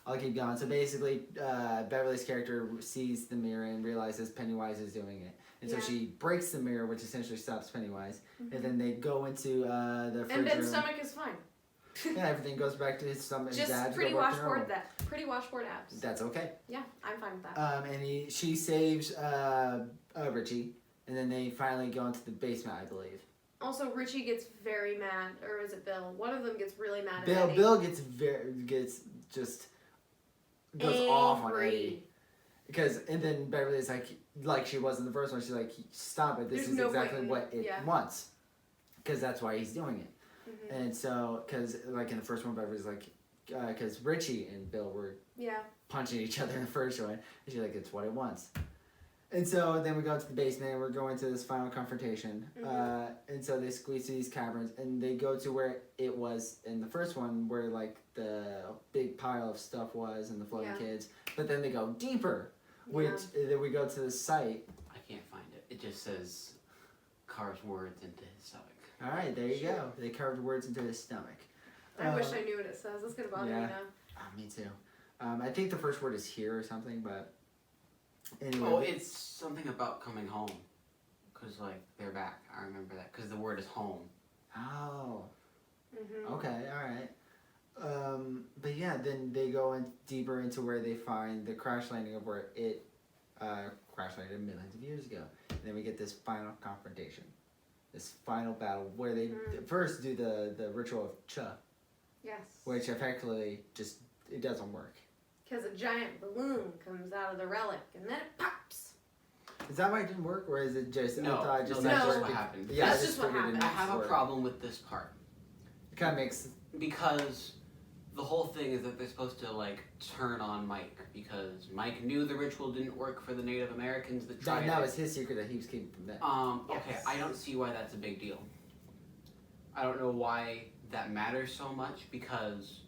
I'll keep going. So basically, Beverly's character sees the mirror and realizes Pennywise is doing it. And so Yeah. she breaks the mirror, which essentially stops Pennywise. And then they go into the fridge And Ben's room. stomach is fine. Yeah, everything goes back to his stomach. his Just abs pretty go back to normal. washboard abs. That's okay. Yeah, I'm fine with that. And she saves Richie, and then they finally go into the basement, I believe. Also, Richie gets very mad, or is it Bill? One of them gets really mad at Eddie. Bill goes off on Angry. Eddie. And then Beverly's like, like she was in the first one. She's like, stop it. This There's is no exactly point in- what it yeah. wants. Because that's why he's doing it. Mhm. And so, because like in the first one, Beverly's like, because Richie and Bill were Yeah. punching each other in the first one. And she's like, it's what it wants. And so then we go to the basement and we're going to this final confrontation. And so they squeeze through these caverns and they go to where it was in the first one, where like the big pile of stuff was and the floating Yeah. kids. But then they go deeper, which then we go to the site. I can't find it. It just says carves words into his stomach. All right, there you go. They carved words into his stomach. I wish I knew what it says. That's gonna bother me yeah. now. Oh, me too. I think the first word is here or something, but anyway. Oh, it's something about coming home. Because, like, they're back. I remember that. Because the word is home. Oh. Mhm. Okay, alright. But yeah, then they go in deeper into where they find the crash landing of where it crash landed millions of years ago. And then we get this final confrontation. This final battle where they first do the ritual of Cha, Yes. which effectively just, it doesn't work. Because a giant balloon comes out of the relic and then it pops. Is that why it didn't work, or is it just, No, I thought it just no, that's not just worked? what happened. Yeah, That's I just what figured it happened. I didn't have a work. problem with this part. It kind of makes, Because the whole thing is that they're supposed to, like, turn on Mike. Because Mike knew the ritual didn't work for the Native Americans that tried that it. was his secret that he was keeping from them. Okay, Yes. I don't see why that's a big deal. I don't know why that matters so much, because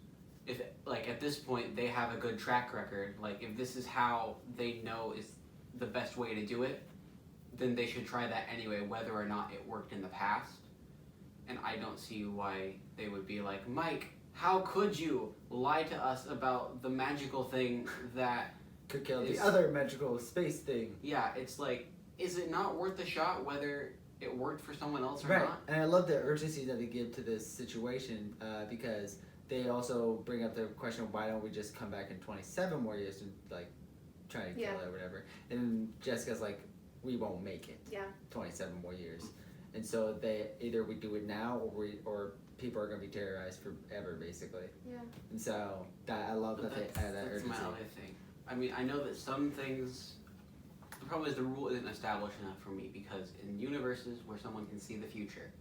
if, like, at this point they have a good track record, like, if this is how they know is the best way to do it, then they should try that anyway, whether or not it worked in the past. And I don't see why they would be like, Mike, how could you lie to us about the magical thing that, Could kill the is- other magical space thing. yeah, it's like, is it not worth a shot whether it worked for someone else or Right, not? and I love the urgency that they give to this situation because they also bring up the question of why don't we just come back in 27 more years and like try to kill Yeah. it or whatever. And Jessica's like, we won't make it. Yeah. 27 more years, and so they either we do it now or people are gonna be terrorized forever basically. Yeah. And so that I love But that they add that that's urgency. my other thing. I mean, I know that some things. The problem is the rule isn't established enough for me, because in universes where someone can see the future,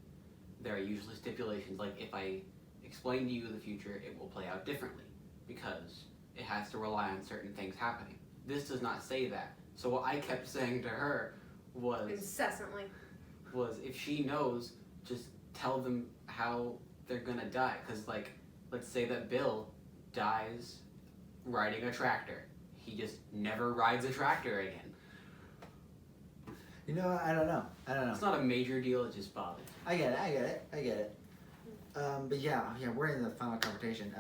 there are usually stipulations. Like, if I explain to you the future, it will play out differently because it has to rely on certain things happening. This does not say that. So what I kept saying to her was Incessantly. if she knows, just tell them how they're gonna die. Because, like, let's say that Bill dies riding a tractor. He just never rides a tractor again. You know, I don't know. It's not a major deal, it just bothers me. I get it. But yeah, we're in the final confrontation.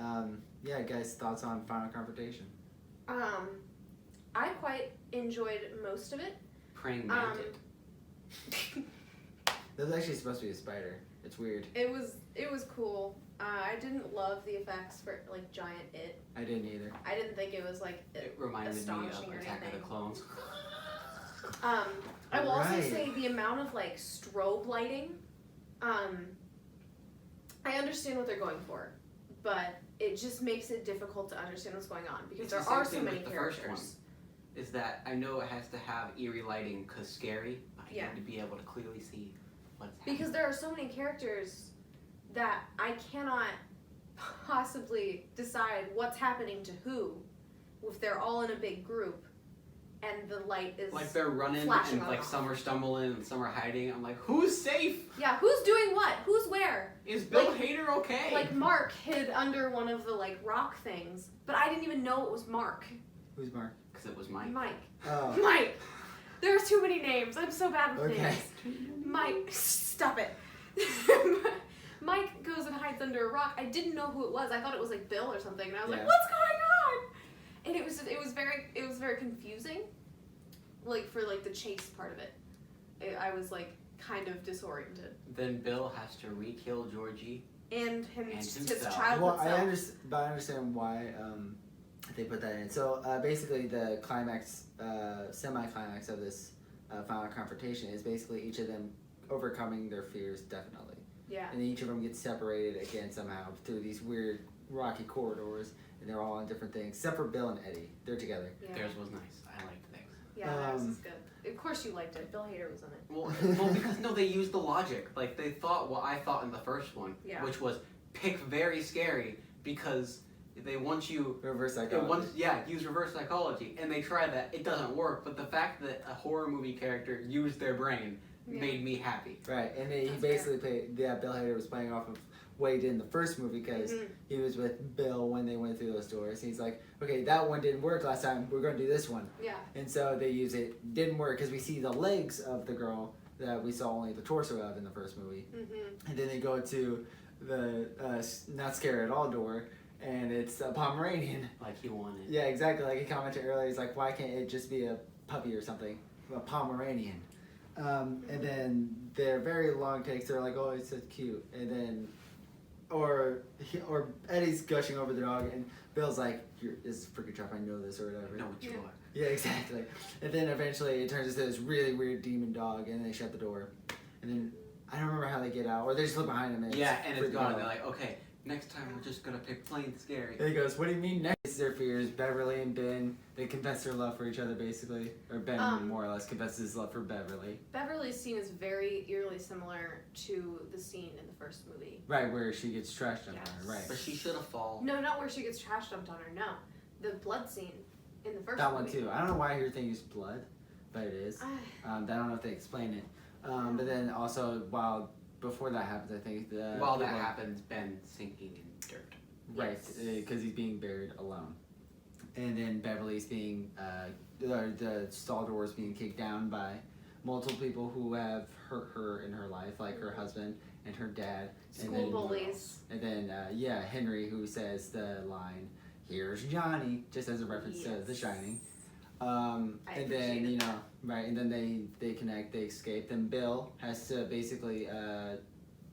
Yeah, guys, thoughts on final confrontation? I quite enjoyed most of it. Praying mantis. There's actually supposed to be a spider. It's weird. It was cool. I didn't love the effects for like giant it. I didn't either. I didn't think it was like It reminded me astonishing of or Attack of anything. the Clones. I will also Right. say the amount of like strobe lighting. I understand what they're going for, but it just makes it difficult to understand what's going on because It's there the same are so thing many with the first characters. Is that I know it has to have eerie lighting because scary, but I Yeah. need to be able to clearly see what's happening. Because there are so many characters that I cannot possibly decide what's happening to who if they're all in a big group and the light is Like they're running flashing and on like and off. some are stumbling and some are hiding. I'm like, who's safe? Yeah, who's doing what? Who's where? Is Bill Like- Hader okay? Like Mark hid under one of the like rock things, but I didn't even know it was Mark. Who's Mark? Because it was Mike. Mike. Oh. Mike. There are too many names. I'm so bad with Okay. names. Mike. Stop it. Mike goes and hides under a rock. I didn't know who it was. I thought it was like Bill or something, and I was Yeah. like, "What's going on?" And it was very confusing. Like for like the chase part of it, I was like kind of disoriented. Then Bill has to re-kill Georgie. And his himself. childhood Well, self. I understand why they put that in. So basically, the climax, semi-climax of this final confrontation is basically each of them overcoming their fears, definitely. Yeah. And each of them gets separated again somehow through these weird rocky corridors, and they're all on different things, except for Bill and Eddie. They're together. Yeah. Theirs was nice. I liked theirs. Yeah, that was Um, good. Of course you liked it. Bill Hader was in it. Well, because no, they used the logic. Like they thought what I thought in the first one, Yeah. which was pick very scary because they want you. Reverse psychology. Use reverse psychology, and they try that. It doesn't work. But the fact that a horror movie character used their brain made me happy. Right, and he That's basically played. Yeah, Bill Hader was playing off of what he did in the first movie because he was with Bill when they went through those doors. He's like, okay, that one didn't work last time. We're going to do this one. Yeah. And so they use it. Didn't work because we see the legs of the girl that we saw only the torso of in the first movie. And then they go to the not scary at all door, and it's a Pomeranian. Like he wanted. Yeah, exactly. Like he commented earlier, he's like, why can't it just be a puppy or something? A Pomeranian. And then they're very long takes. They're like, oh, it's so cute. And then, or Eddie's gushing over the dog, and Bill's like, this is a freaking trap. I know this or whatever. I know what you are. Yeah, exactly. And then eventually it turns into this really weird demon dog, and they shut the door. And then I don't remember how they get out, or they just look behind him. And And it's gone. out. They're like, okay, next time we're just gonna pick plain scary. And he goes, what do you mean next? Their fears. Beverly and Ben, they confess their love for each other, basically. Or Ben, more or less, confesses his love for Beverly. Beverly's scene is very eerily similar to the scene in the first movie. Right, where she gets trash dumped on her, right. But she should have fallen. No, not where she gets trash dumped on her. No, the blood scene in the first That movie. one too. I don't know why I hear things use blood, but it is. I don't know if they explain it. But then also, before that happens, I think While that happens, Ben's sinking in dirt. Right, because he's being buried alone. And then Beverly's being, the stall doors being kicked down by multiple people who have hurt her in her life, like her husband and her dad. School bullies. And then, Henry, who says the line, "Here's Johnny," just as a reference to The Shining. And then, and then they connect, they escape. Then Bill has to basically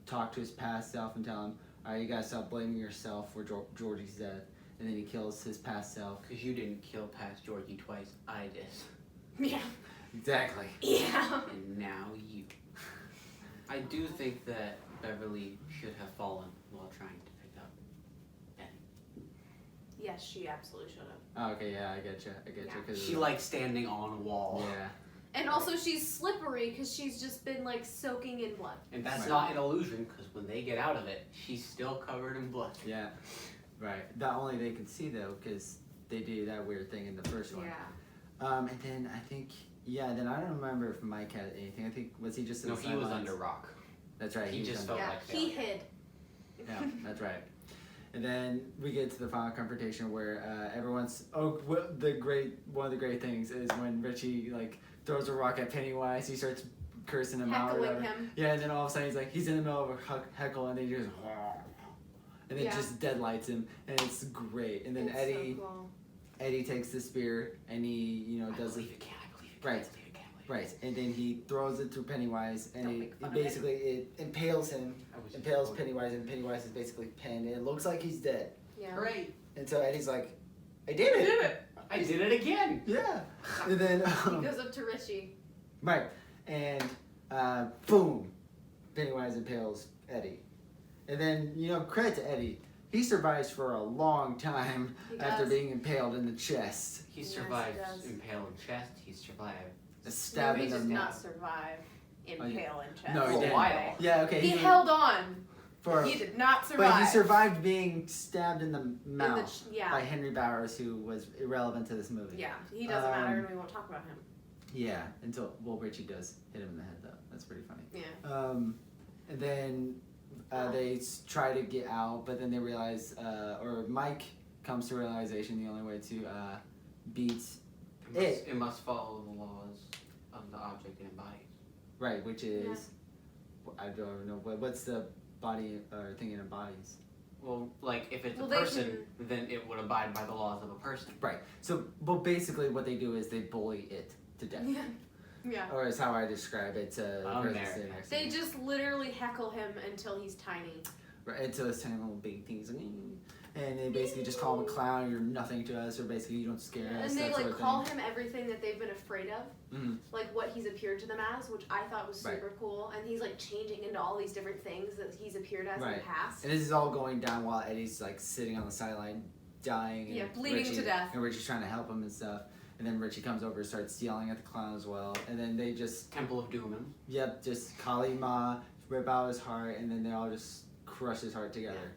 talk to his past self and tell him, alright, you gotta stop blaming yourself for Georgie's death. And then he kills his past self. Because you didn't kill past Georgie twice, I did. Yeah. Exactly. Yeah. And now you. I do think that Beverly should have fallen while trying to pick up Ben. Yes, she absolutely should have. Oh, okay, yeah, I get you. Cause She likes standing on a wall. Yeah. And also she's slippery because she's just been like soaking in blood. And that's Right. not an illusion because when they get out of it, she's still covered in blood. Yeah. Right. That only they can see though, because they do that weird thing in the first one. Yeah. And then I think, then I don't remember if Mike had anything. I think, was he just in No, the he was sidelines? under rock. That's right. He was just under- felt Yeah, like he failure. hid. Yeah, that's right. And then we get to the final confrontation where everyone's one of the great things is when Richie like throws a rock at Pennywise. He starts cursing him out or Heckling whatever. him. Yeah, and then all of a sudden he's in the middle of a heckle and then he just and then just deadlights him, and it's great. And then It's Eddie so cool. Eddie takes the spear and he I does believe it. it can, I believe it Right. can, I believe it can, I believe it Right, and then he throws it through Pennywise, and Don't it make fun of it. basically it impales him, I was impales just- Pennywise, and Pennywise is basically pinned. And it looks like he's dead, Yeah. Hooray! and so Eddie's like, "I did it!" I did it again! Yeah, and then He goes up to Richie. right, and boom, Pennywise impales Eddie, and then credit to Eddie. He survives for a long time He after does. being impaled in the chest. He Yes, he survived does. impaled chest, he survived. A stab No, he in the does mouth. not survive impale and chest. No, he For a didn't. while. Yeah, okay. He held on. for, He did not survive. but he survived being stabbed in the In mouth yeah. by Henry Bowers, who was irrelevant to this movie. Yeah, he doesn't matter, and we won't talk about him. Yeah, until Richie does hit him in the head, though. That's pretty funny. Yeah. And then they try to get out, but then they realize, or Mike comes to realization the only way to beat It must follow the laws of the object it embodies. right, which is I don't know what's the body or thing it embodies. Well, like, if it's Well, a they person, then it would abide by the laws of a person. Right. So, but basically, what they do is they bully it to death. Yeah. Yeah. Or is how I describe it to the person America. sitting next to They me. just literally heckle him until he's tiny. Right, until it's tiny little big things, and they basically just call him a clown. You're nothing to us, or basically you don't scare us. And they that sort like of call thing. him everything that they've been afraid of, Mhm. like what he's appeared to them as, which I thought was super cool. And he's like changing into all these different things that he's appeared as in the past. And this is all going down while Eddie's like sitting on the sideline, dying. Yeah, and bleeding to death. And Richie's trying to help him and stuff. And then Richie comes over and starts yelling at the clown as well. And then they just... Temple of Doom. Yep, just Kali Ma, rip out his heart, and then they all just crush his heart together.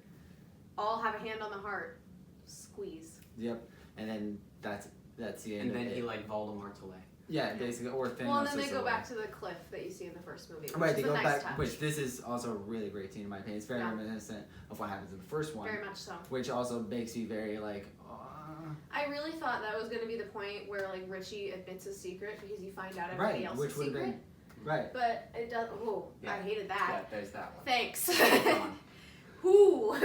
All have a hand on the heart. Squeeze. Yep. And then that's the end And then of he it. like Voldemort's away. Yeah, basically, or Thanos. Well, and then they is go away. back to the cliff that you see in the first movie. Which Right, is they a go nice back, touch. which this is also a really great scene in my opinion. It's very Yeah. reminiscent of what happens in the first one. Very much so. Which also makes you very like, I really thought that was going to be the point where like Richie admits his secret because you find out everybody right, else's which would have secret. been, right. But it does. Oh, Yeah. I hated that. Yeah, there's that one. Thanks. Go on. Whoo.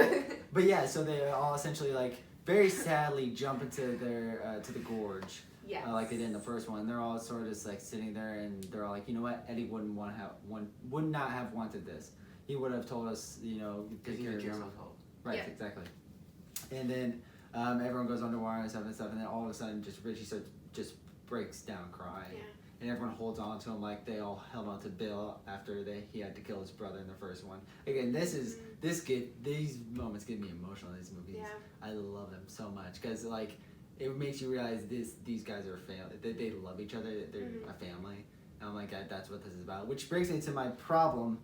But yeah, so they all essentially like very sadly jump into their to the gorge. Yes. Like they did in the first one. They're all sort of just like sitting there, and they're all like, you know what? Eddie would not have wanted this. He would have told us, you know, Because take care he's of a us. germaphobe. Right, Yeah. exactly. And then everyone goes underwater and stuff, and then all of a sudden, just Richie just breaks down crying. Yeah. And everyone holds on to him like they all held on to Bill after he had to kill his brother in the first one. Again, these moments get me emotional in these movies. Yeah. I love them so much because like it makes you realize these guys are a family. They love each other. They're a family. And I'm like, that's what this is about. Which brings me to my problem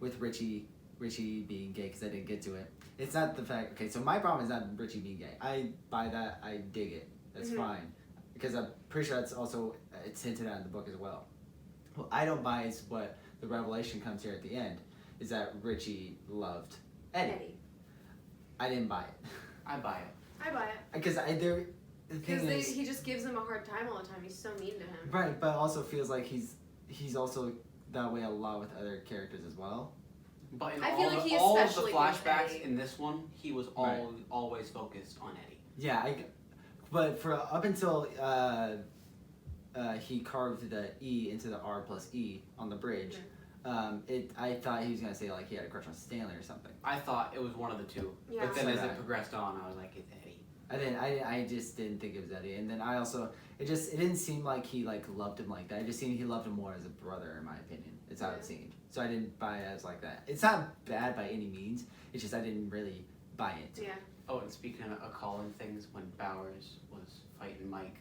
with Richie being gay because I didn't get to it. It's not the fact. Okay, so my problem is not Richie being gay. I buy that. I dig it. That's fine. Because I'm pretty sure that's also it's hinted at in the book as well. What I don't buy is what the revelation comes here at the end is that Richie loved Eddie. I didn't buy it. I buy it. I buy it. Because the thing is, he just gives him a hard time all the time. He's so mean to him. right, but also feels like he's also that way a lot with other characters as well. But in I all, feel like he all of the especially with flashbacks Eddie. in this one, he was always focused on Eddie. Yeah, but for up until he carved the E into the R plus E on the bridge, I thought he was gonna say like he had a crush on Stanley or something. I thought it was one of the two. Yeah. But then So as did I. it progressed on, I was like, it's Eddie. I just didn't think it was Eddie, and then I also it didn't seem like he like loved him like that. I just seemed he loved him more as a brother, in my opinion. It's how it seemed. So I didn't buy it as like that. It's not bad by any means. It's just I didn't really buy it. Yeah. Oh, and speaking of calling things, when Bowers was fighting Mike,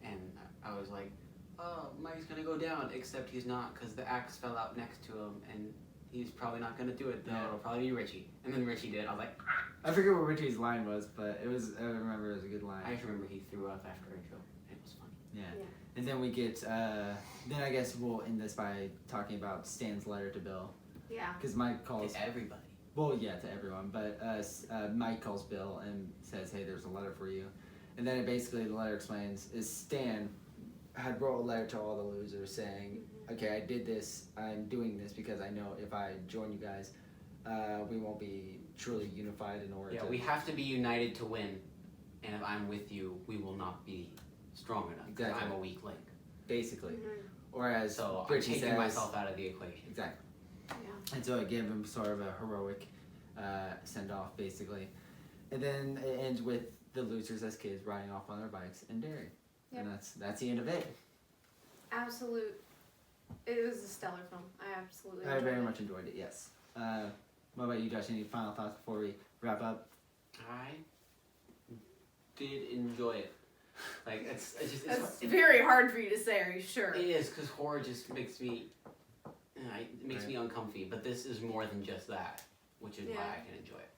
and I was like, oh, Mike's gonna go down, except he's not, because the axe fell out next to him, and he's probably not gonna do it. Yeah. It'll probably be Richie. And then Richie did. I was like, I forget what Richie's line was, but I remember it was a good line. I just remember he threw up after a joke. It was funny. Yeah. Yeah. And then we get, then I guess we'll end this by talking about Stan's letter to Bill. Yeah. Because Mike calls, To everybody. well, yeah, to everyone, but Mike calls Bill and says, hey, there's a letter for you. And then the letter explains, is Stan had wrote a letter to all the losers saying, okay, I did this, I'm doing this because I know if I join you guys, we won't be truly unified in order Yeah, to... we have to be united to win, and if I'm with you, we will not be strong enough, because Exactly. I'm a weak link. Basically. Or as So I'm Richie taking says... myself out of the equation. Exactly. Yeah. And so it gave him sort of a heroic send-off, basically. And then it ends with the losers as kids riding off on their bikes and daring. Yep. And that's the end of it. Absolute. It was a stellar film. I absolutely. I enjoyed very it. much enjoyed it, yes. What about you, Josh? Any final thoughts before we wrap up? I did enjoy it. Like, it's just... That's very hard for you to say. Are you sure? It is, because horror just makes me... it makes me uncomfy, but this is more than just that, which is why Yeah. I can enjoy it.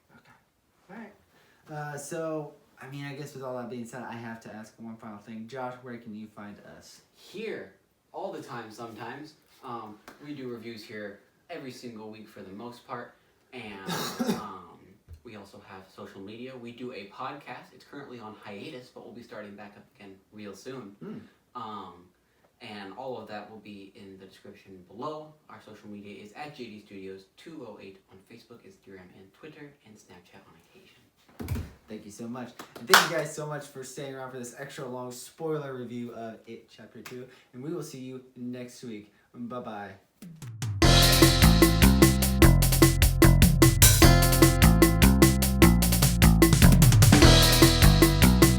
Alright. So, I mean, I guess with all that being said, I have to ask one final thing. Josh, where can you find us? Here, all the time sometimes. We do reviews here every single week for the most part, and we also have social media. We do a podcast. It's currently on hiatus, but we'll be starting back up again real soon. And all of that will be in the description below. Our social media is at JD Studios 208 on Facebook, Instagram, and Twitter, and Snapchat on occasion. Thank you so much. And thank you guys so much for staying around for this extra long spoiler review of It Chapter 2. And we will see you next week. Bye-bye.